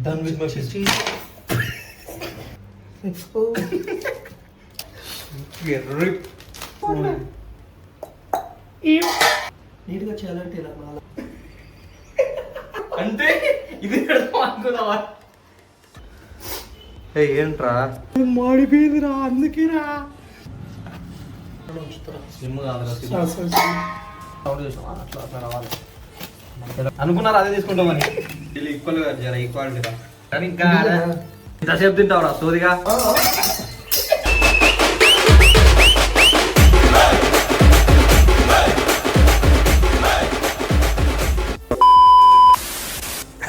Done with my cheese. Let's go. Get ripped. నీట్గా చేయాలంటే ఇలా అంటే ఇది అనుకున్నావా? ఏంట్రా మాడిపోయిందిరా, అందుకేరా అనుకున్నారు అదే తీసుకుంటామని. వీళ్ళు ఈక్వల్ జర ఈక్వాలిటీగా కానీ ఇంకా ఇంతసేపు తింటావురా సోదిగా.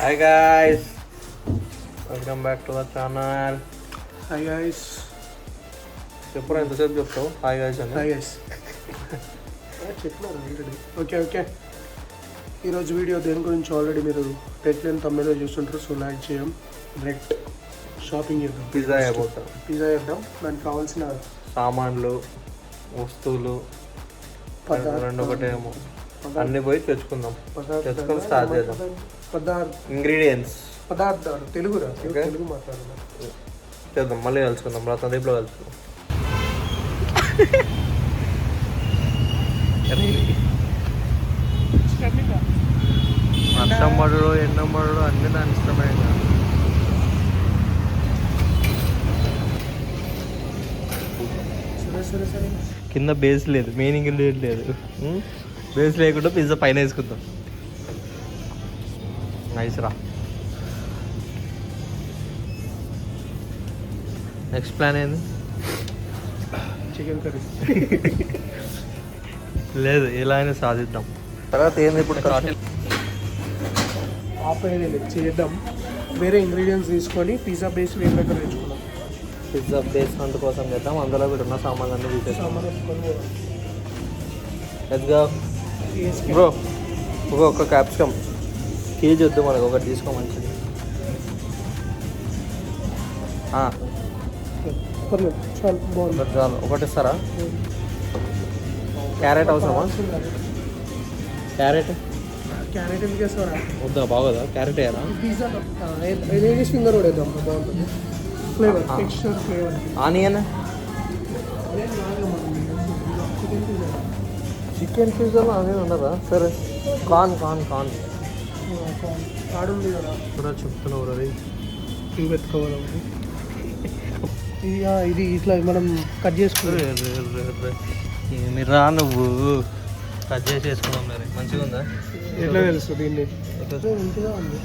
Hi guys, welcome back to the channel. Hi guys. చెప్పరా ఎంతసేపు చెప్తావు హాయ్ గైస్ అని? హాయ్ గైస్ చెప్పినారు ఆల్రెడీ. ఓకే ఈరోజు వీడియో దేని గురించి ఆల్రెడీ మీరు టైటిల్ తమ్ములో చూస్తుంటారు. సో లైక్ చేయం, డైరెక్ట్ షాపింగ్ చేద్దాం. పిజ్జా అయిపోతాం. పిజ్జా చేద్దాం. దానికి కావాల్సిన సామాన్లు, వస్తువులు రెండు ఒకటేమో అన్ని పోయి తెచ్చుకుందాం. తెచ్చుకొని స్టార్ట్ చేద్దాం. పదార్థాలు తెలుగు మాట్లాడదాం. చేద్దాం. మళ్ళీ కలుసుకుందాం. రత్నదీప్లో కలుసుకుందాం. వర్షం పడడు, ఎండం పడడు, అన్ని దాని ఇష్టమే. సరే కింద బేస్ లేదు, మెయిన్ ఇంగ్రీడియంట్ లేదు. బేస్ లేకుండా పిజ్జా పైన వేసుకుందాం. నైస్ రా. నెక్స్ట్ ప్లాన్ ఏంది? Chicken curry. లేదు, ఎలా అయినా సాధిద్దాం. తర్వాత ఏంది ఇప్పుడు? ఆపేది చేద్దాం. వేరే ఇంగ్రీడియంట్స్ తీసుకొని పిజ్జా బేస్ వేరే దగ్గర తెచ్చుకున్నాం. పిజ్జా బేస్ అందుకోసం చేద్దాం. అందులో కూడా ఉన్న సామాన్లు తీసేసాం. బ్రో ఒక క్యాప్సికమ్ కేజీ వద్దు మనకు, ఒకటి తీసుకో మంచిది. చాలు ఒకటి ఇస్తారా? క్యారెట్ అవసరమా? క్యారెట్ ఎందుకు వేస్తారా? వద్దా, బాగోదా? క్యారెట్ వేయరా? ఫింగర్ కూడా వేద్దాం, బాగుంటుంది. Flavour, texture, flavour. Onion, chicken పిజ్జాలో ఆనియన్ ఉండదా? సరే, కార్న్ ఆడుంది కదా కూడా చెప్తున్నావు రవి. ఇవి పెట్టుకోవాలి. ఇది ఇట్లా మనం కట్ చేసుకుని ఏమి రా నువ్వు కట్ చేసి వేసుకున్నాం. మరి మంచిగా ఉందా? ఎట్లా తెలుసు దీన్ని? ఇంటిగా ఉంది.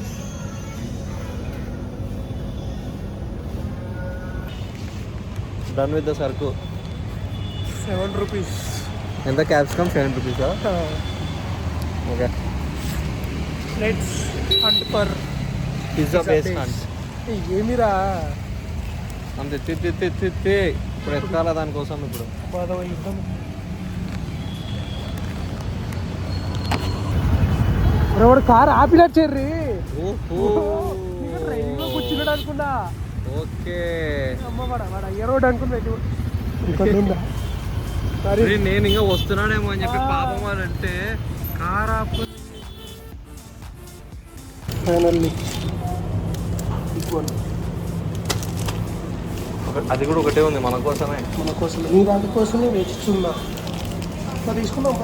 డన్ విత్ ద సరుకు. 7 రూపీస్. ఎంత? క్యాప్సికమ్ 7 రూపీసా? Okay. Let's hunt for pizza base hunt. ఏమిరా అంతే. ఇప్పుడు ఎత్తుకాల దానికోసం. ఇప్పుడు వాడు కారు ఆపినచ్చేర్రీ. కూర్చున్నాడు అనుకున్నా. ఓకే, వాడు అయ్య రోడ్ అనుకున్నా. నేను ఇంకా వస్తున్నాడేమో అని చెప్పి పాపం అని అంటే కార్ ఆపు. అది కూడా ఒకటే ఉంది మన కోసమే. నీ దాని కోసమే వేచిస్తున్నా. తీసుకున్నాం.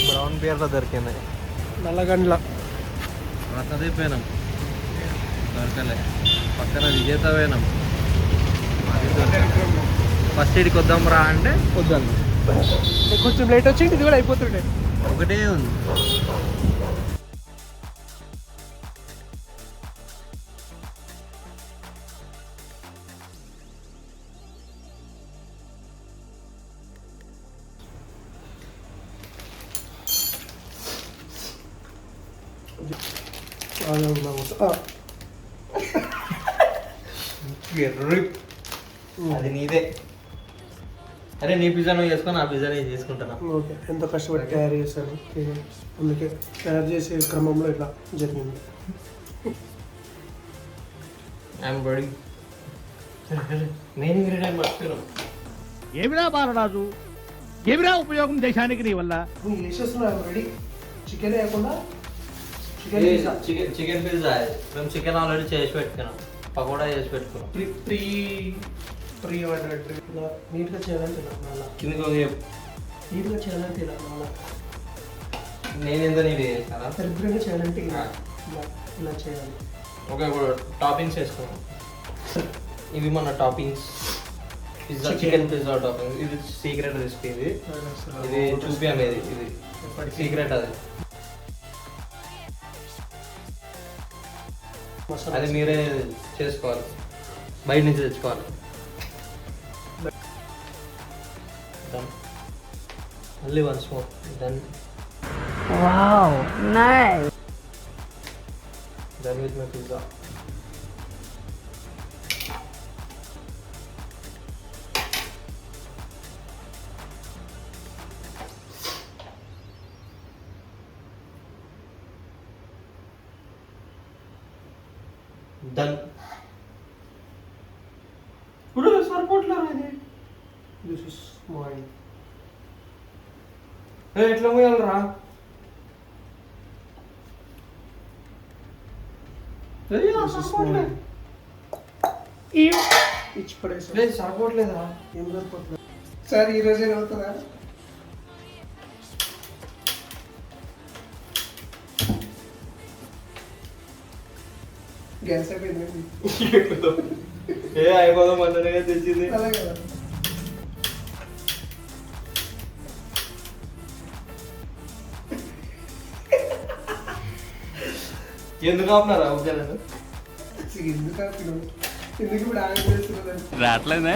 బ్రౌన్ బియర్లో దొరికింది. నల్లగండ్ల రత్నదీపోయినాం, దొరకలే. పక్కన విజేత పోయినాం, అది దొరకలే. ఫస్ట్ ఇడికి వద్దాం రా అంటే వద్దాను. కొంచెం లేట్ వచ్చి ఇది కూడా అయిపోతుండే. ఒకటే ఉంది. అది నీదే. అరే నీ పిజ్జా నువ్వు చేసుకొని ఆ పిజ్జా నేను చేసుకుంటాను. ఓకే, ఎంత కష్టపడి తయారు చేశాను, అందుకే తయారు చేసే క్రమంలో ఇట్లా జరిగింది. I'm ready. మెయిన్ ఇంగ్రీడియంట్ మర్చిపోయాం. ఏమిరా బాలరాజు, ఏమిరా ఉపయోగం దేశానికి నీ వల్ల? నువ్వు చేసేస్తున్నావు రెడీ. చికెన్ వేయకుండా చికెన్ పిజ్జా. మేము చికెన్ ఆల్రెడీ చేసి పెట్టుకున్నాం, పకోడా చేసి పెట్టుకున్నాం. ప్రీ అన్నట్టు ఇలా నీట్గా చేయాలంటే ఇలా కిందకి నీట్గా చేయాలంటే ఇలా నేను ఎంత నీట్ చేస్తానా? దరిద్రంగా చేయాలంటే ఇలా ఇలా చేయాలి. ఓకే, ఇప్పుడు టాపింగ్స్ వేసుకున్నాం. ఇవి మన toppings pizza, chicken pizza topping. ఇది సీక్రెట్ రెసిపీ. ఇది చూపియాలి. ఇది సీక్రెట్. అది మీరే చేసుకోవాలి, బయట నుంచి తెచ్చుకోవాలి. మళ్ళీ once more done. Wow, nice. Done with my pizza. Done. Udah సరిపోట్లేదు ఇది. This is mine. ఎట్లా పోయాలరా? ఇచ్చి పడేసి లేదు సరిపోవట్లేదా? ఏం సరిపోతుంది సార్? ఈరోజు అవుతుందా? గ్యాస్ అయిపోయింది. అయిపోదాం అన్ననే తెచ్చింది. అలా కదా. ఎందుకు ఆపున్నారా? ఓకే ఎందుకు ఆపినావు? ఎందుకు ఇప్పుడు ఆయన చేస్తున్నదని రావట్లేదే.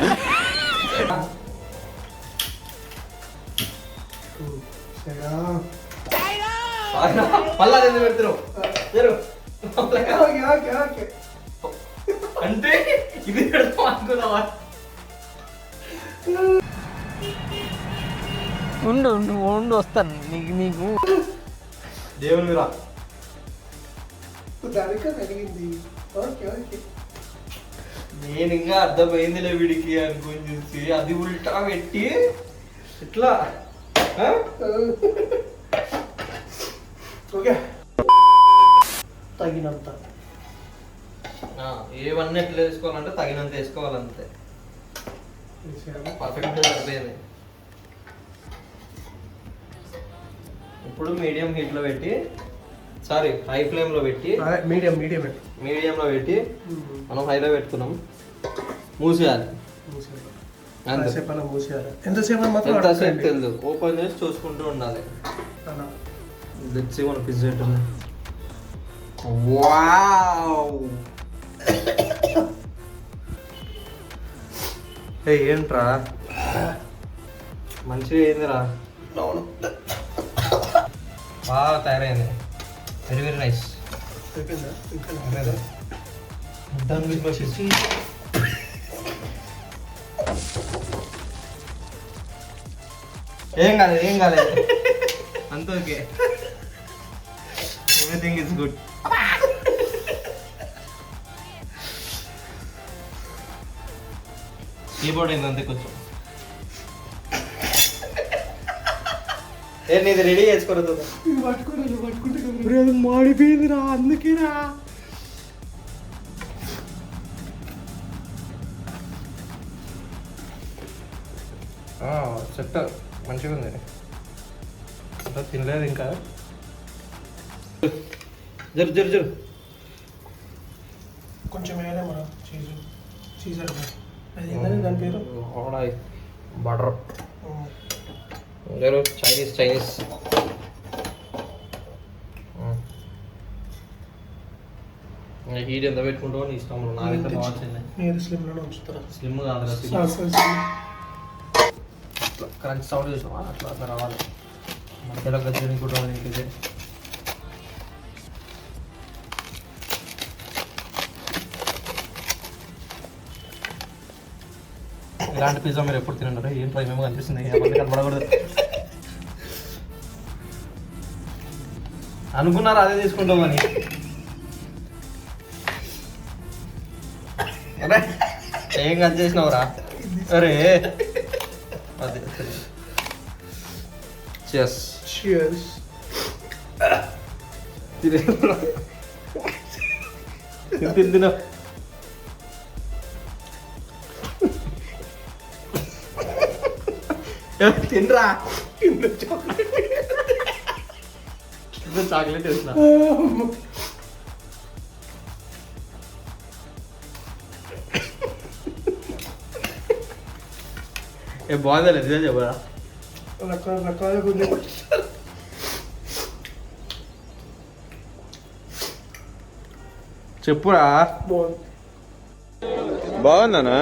మళ్ళా ఎందుకు పెడుతున్నావు? అంటే ఇది పెడతాం అనుకున్నావా? ఉండు వస్తాను నీకు దేవుని మీరా దానికా అడిగింది. Okay okay. నేను ఇంకా అర్థమైందిలే వీడికి అనుకుని చూసి అది ఉల్టా పెట్టి ఇట్లా. ఓకే, తగినంత. ఏవన్నీ ఎట్లా వేసుకోవాలంటే తగినంత వేసుకోవాలంతే. పర్ఫెక్ట్గా సరిపోయింది. ఇప్పుడు మీడియం హీట్లో పెట్టి, సారీ హై ఫ్లేమ్లో పెట్టి, మీడియంలో పెట్టి మనం హైలో పెట్టుకున్నాం. మూసేయాలి. ఎంతసేపు తెలియదు, ఓపెన్ చేసి చూసుకుంటూ ఉండాలి. లెట్స్ సీ మన పిజ్జా ఎట్టుంది. వావ్! ఏంట్రా మంచిగా అయిందిరా. బాగా తయారైంది. Very very nice. Done with my sister. ఏం కాలేదు అంత okay. Everything is good. Keyboard అయింది అంతే కొంచెం. నీది రెడీ చేసుకోలేదు. మాడిపోయిందిరా అందుకేరా. సెట్ మంచిగా ఉంది. ఇంకా తినలేదు ఇంకా. జరు కొంచెం వేరే మన చీజ్ దాని పేరు బటర్. చైనీస్ హీట్ ఎంత పెట్టుకుంటావు నీ ఇష్టం. నాకైతే బాగుంది. స్లిమ్ కాదు, క్రంచ్ సౌండ్ చూసినావా? అట్లా రావాలి. మధ్యలో గజ్జని కూడా ఇంకైతే ఇలాంటి పిజ్జా మీరు ఎప్పుడు తినండి. ఏం ట్రై మేము కనిపిస్తుంది కనపడకూడదు అనుకున్నారు, అదే తీసుకుంటామని. ఏం కట్ చేసినావురా? అరే అదే చెస్ షియర్స్. తిన తినరా చాక్లెట్ వేసిన ఏ బాగుందా నిజం చెప్పరా రకరకాలుగా ఉంది. చెప్పురా బాగుంది. బాగుందనా?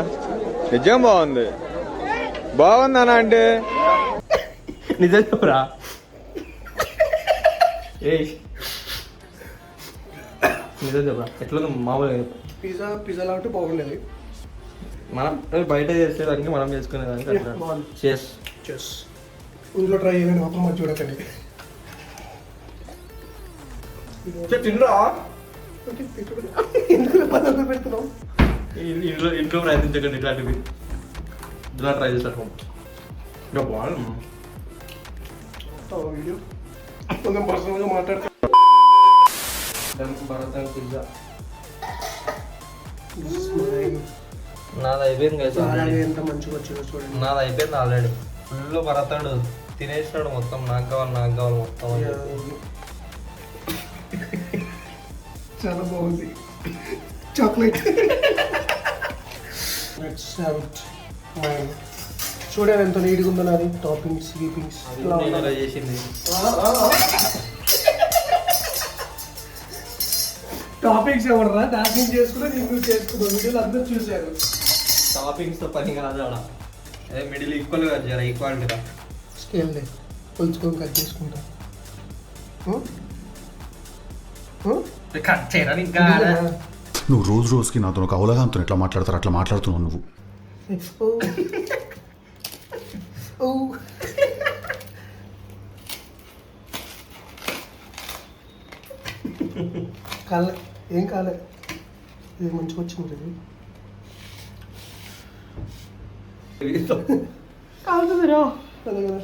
నిజం బాగుంది. బాగుందనా అంటే నిజం చెప్పురా ఏ నిజం చెప్పరా ఎట్లా మామూలుగా చెప్పు. పిజ్జా లాంటి బాగుండేది. మనం బయట చేసేదానికి మనం చేసుకునేదానికి అట్లా బాగుంది. చెస్ చెస్ ఇంట్లో ట్రై చేయండి మాత్రం మంచి చూడకండి. తినరా ఎందుకు పదవి పెడుతున్నావు? ఇంట్లో ప్రయత్నించకండి ఇట్లాంటివి ఇలా ట్రై చేస్తారు ఇంకా బాగుంది వీడియో కొంచెం పర్సనల్గా మాట్లాడుతా. Pizza This is mine. నాది అయిపోయింది కదా అలాగే ఎంత మంచిగా వచ్చిందో చూడండి. నాది అయిపోయింది ఆల్రెడీ ఫుల్ భరతాడు తినేసినాడు మొత్తం నాకు కావాలి మొత్తం అని చెప్పి. చాలా బాగుంది. Chocolate let's have it. చూడండి ఎంత నీట్గా ఉందో నాది. టాపింగ్స్ గీపింగ్స్ అది నేను ఇలా చేసింది టాపింగ్స్ ఎవడరా డాన్సింగ్ చేసుకున్నా నేను చేసుకున్నాను. వీడియోలు అందరూ చూశారు. టాపింగ్స్ తో పని కాదు ఆడ అదే మిడిల్ ఈక్వల్ గా జర ఈక్వాలిటీగా స్కేల్ డే కొలుచుకొని కట్ చేసుకుంటా. కట్ చేయరా ఇంకా నువ్వు రోజు రోజుకి నాతో ఒక అవలగాంతో ఎట్లా మాట్లాడతారు అట్లా మాట్లాడుతున్నావు నువ్వు. కాలే ఏం కాలే. ఇది మంచిగా వచ్చింది. కాలుతుందిరా అదే కదా.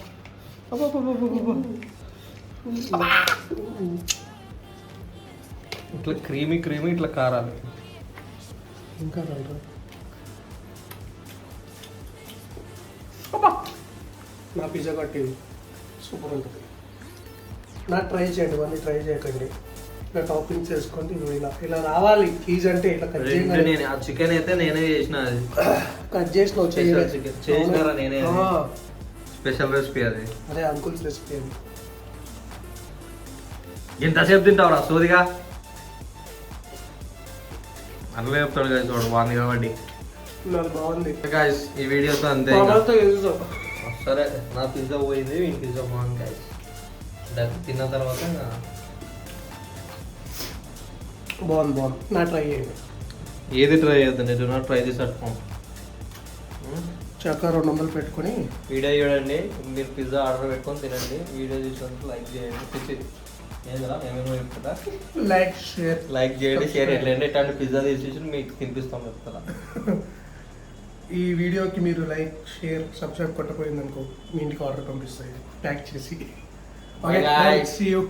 ఇట్లా క్రీమీ ఇట్లా కారాలి ఇంకా రాదు. నా పిజ్జా కట్టింది సూపర్ ఉంటుంది. నా ట్రై చేయండి, ఇవన్నీ ట్రై చేయకండి. ఇలా టాపింగ్స్ వేసుకోండి. ఇలా రావాలి. చీజ్ అంటే ఇలా కట్ చేయండి. నేను ఆ చికెన్ అయితే నేనే చేసిన అది కట్ చేసిన స్పెషల్ చికెన్ చేసినారా నేనే స్పెషల్ రెసిపీ అది అదే అంకుల్స్ రెసిపీ అది. ఎంతసేపు తింటావురా సోదిగా అట్లా చెప్తాడు కదా చూడు బాగుంది కాబట్టి నాకు బాగుంది. గాయస్ ఈ వీడియోతో అంతే ఇంకా. మామూలుతో చేసేసాం. సరే నా పిజ్జా పోయింది వీడి పిజ్జా బాగుంది గాయస్. తిన్న తర్వాత ఇంకా బాగుంది. నా ట్రై చేయండి. ఏది ట్రై చేద్దాం do not try this at home. చక్క 200 పెట్టుకొని వీడియో చూడండి, మీరు పిజ్జా ఆర్డర్ పెట్టుకొని తినండి. వీడియో చూసినందుకు లైక్ చేయండి. ఏందా ఏమేమో చెప్తుందా లైక్ చేయండి, షేర్ చేయండి. ఇట్లాంటి పిజ్జా తీసి మీకు తినిపిస్తాం చెప్తారా. ఈ వీడియోకి మీరు లైక్ షేర్ సబ్స్క్రైబ్ కొట్టపోయిందనుకో మీ ఇంటికి ఆర్డర్ పంపిస్తాయి ప్యాక్ చేసి. Bye guys. See you.